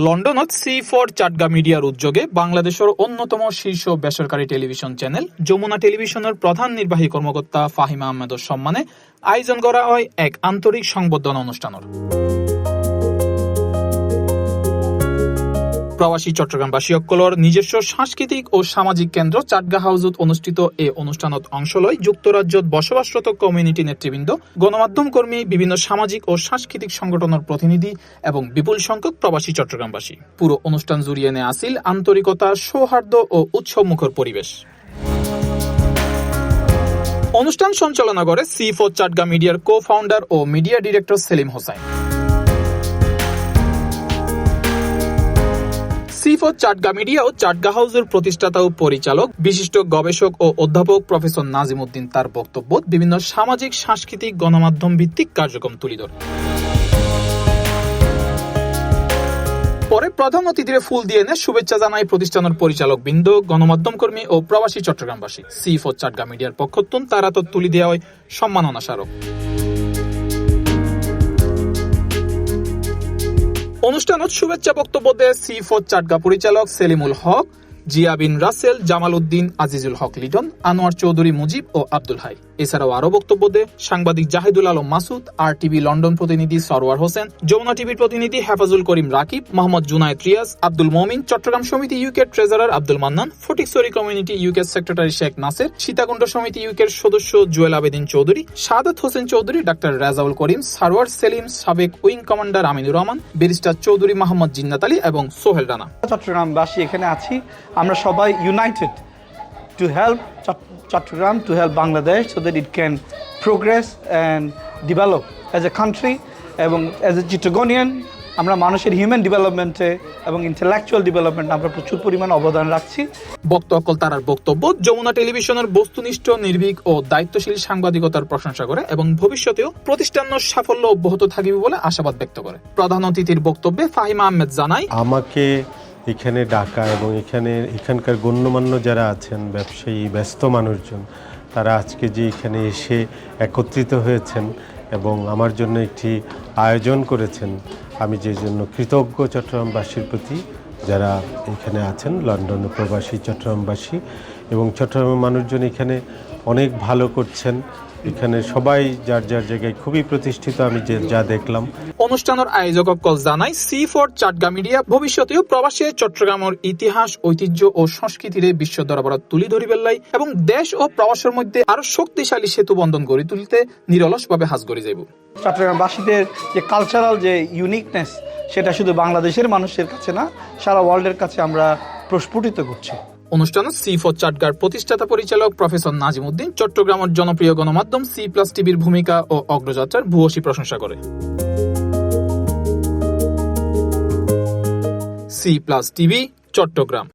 লন্ডনত C4 Chatga মিডিয়ার উদ্যোগে বাংলাদেশের অন্যতম শীর্ষ বেসরকারি টেলিভিশন চ্যানেল যমুনা টেলিভিশনের প্রধান নির্বাহী কর্মকর্তা ফাহিমা আহমেদের সম্মানে আয়োজন করা হয় এক আন্তরিক সংবর্ধনা অনুষ্ঠানের। প্রবাসী চট্টগ্রামবাসী সকলের নিজস্ব সাংস্কৃতিক ও সামাজিক কেন্দ্র চাটগা হাউজত অনুষ্ঠিত এই অনুষ্ঠানত অংশ লয় যুক্তরাজ্যত বসবাসরত কমিউনিটি নেতৃবৃন্দ, গণমাধ্যম কর্মী, বিভিন্ন সামাজিক ও সাংস্কৃতিক সংগঠনের প্রতিনিধি এবং বিপুল সংখ্যক প্রবাসী চট্টগ্রামবাসী। পুরো অনুষ্ঠান জুড়িয়ে নিয়ে আসিল আন্তরিকতা, সৌহার্দ্য ও উৎসবমুখর পরিবেশ। অনুষ্ঠান সঞ্চালনা করে C4 চাটগা মিডিয়ার কো-ফাউন্ডার ও media director Selim Hossain. C4 Chatga media ও চাটগা হাউসের প্রতিষ্ঠাতা ও পরিচালক, বিশিষ্ট গবেষক ও অধ্যাপক প্রফেসর নাজিম উদ্দিন তার বক্তব্য বিভিন্ন সামাজিক, সাংস্কৃতিক, গণমাধ্যম ভিত্তিক কার্যক্রম তুলে ধরে। পরে প্রধান অতিথিরে ফুল দিয়ে এনে শুভেচ্ছা জানায় প্রতিষ্ঠানের পরিচালক বৃন্দ, গণমাধ্যম কর্মী ও প্রবাসী চট্টগ্রামবাসী। C4 চাটগা মিডিয়ার পক্ষতুন তারা তো তুলে দেওয়া হয় সম্মাননা স্মারক। অনুষ্ঠানত শুভেচ্ছা বক্তব্য দেয় C4 চাটগা পরিচালক সেলিমুল হক, জিয়া বিন রাসেল, জামাল উদ্দিন, আজিজুল হক লিটন, আনোয়ার চৌধুরী মুজিব ও আব্দুল হাই। এছাড়াও আরো বক্তব্য দেয় সাংবাদিক জাহিদুল আলম মাসুদ, RTV লন্ডন প্রতিনিধি সরওয়ার হোসেন, যমুনা টিভির প্রতিনিধি হেফাজুল করিম Rakib, Mohammad Junaid Riaz, Abdul Momin, Chattogram Samiti UK treasurer Abdul Mannan, Fatikchhari community UK secretary Sheikh Naser, Sitakunda Samiti UK সদস্য জুয়েল আবেদিন চৌধুরী, সাদাত হোসেন চৌধুরী, ডাক্তার রাজাউল করিম, সারওয়ার সেলিম, সাবেক wing commander Aminur Rahman, barrister Chowdhury Mohammad Jinnat Ali এবং সোহেল রানা। চট্টগ্রামবাসী এখানে আছি, আমরা সবাই united to help Chattogram, to help Bangladesh so that it can progress and develop as a country এবং as a Chittagonian আমরা মানুষের হিউম্যান ডেভেলপমেন্টে এবং ইন্টেলেকচুয়াল ডেভেলপমেন্টে আমরা প্রচুর পরিমাণ অবদান রাখছি। বক্তব্য তারার বক্তব্য যমুনা টেলিভিশনের বস্তুনিষ্ঠ, নির্ভীক ও দায়িত্বশীল সাংবাদিকতার প্রশংসা করে এবং ভবিষ্যতেও প্রতিষ্ঠানের সাফল্য অব্যাহত থাকবে বলে আশাবাদ ব্যক্ত করে। প্রধান অতিথির বক্তব্যে ফাহিমা আহমেদ জানায়, আমাকে এখানে ডাকা এবং এখানকার গণ্যমান্য যারা আছেন, ব্যবসায়ী, ব্যস্ত মানুষজন, তারা আজকে যে এখানে এসে একত্রিত হয়েছেন এবং আমার জন্য একটি আয়োজন করেছেন, আমি যে জন্য কৃতজ্ঞ চট্টগ্রামবাসীর প্রতি যারা এখানে আছেন, লন্ডনে প্রবাসী চট্টগ্রামবাসী এবং চট্টগ্রামের মানুষজন এখানে অনেক ভালো করছেন। এখানে সবাই যার যার জায়গায় খুবই প্রতিষ্ঠিত আমি যা দেখলাম। অনুষ্ঠানের আয়োজক জানায় C4 চাটগা মিডিয়া ভবিষ্যতেও প্রবাসী চট্টগ্রামের ইতিহাস, ঐতিহ্য ও সংস্কৃতির বিশ্ব দরবারে তুলে ধরিবে এবং দেশ ও প্রবাসের মধ্যে আরো শক্তিশালী সেতু বন্ধন গড়ে তুলতে নিরলসভাবে হাজ করে যাইব। চট্টগ্রামবাসীদের যে কালচারাল যে ইউনিকনেস, সেটা শুধু বাংলাদেশের মানুষের কাছে না, সারা ওয়ার্ল্ডের কাছে আমরা প্রস্ফুটিত করছি। অনুষ্ঠানে C4 চাটগার প্রতিষ্ঠাতা পরিচালক প্রফেসর নাজিম উদ্দিন চট্টগ্রামের জনপ্রিয় গণমাধ্যম C+ টিভির ভূমিকা ও অগ্রযাত্রার ভূয়সী প্রশংসা করে। C+ TV, Chittagong.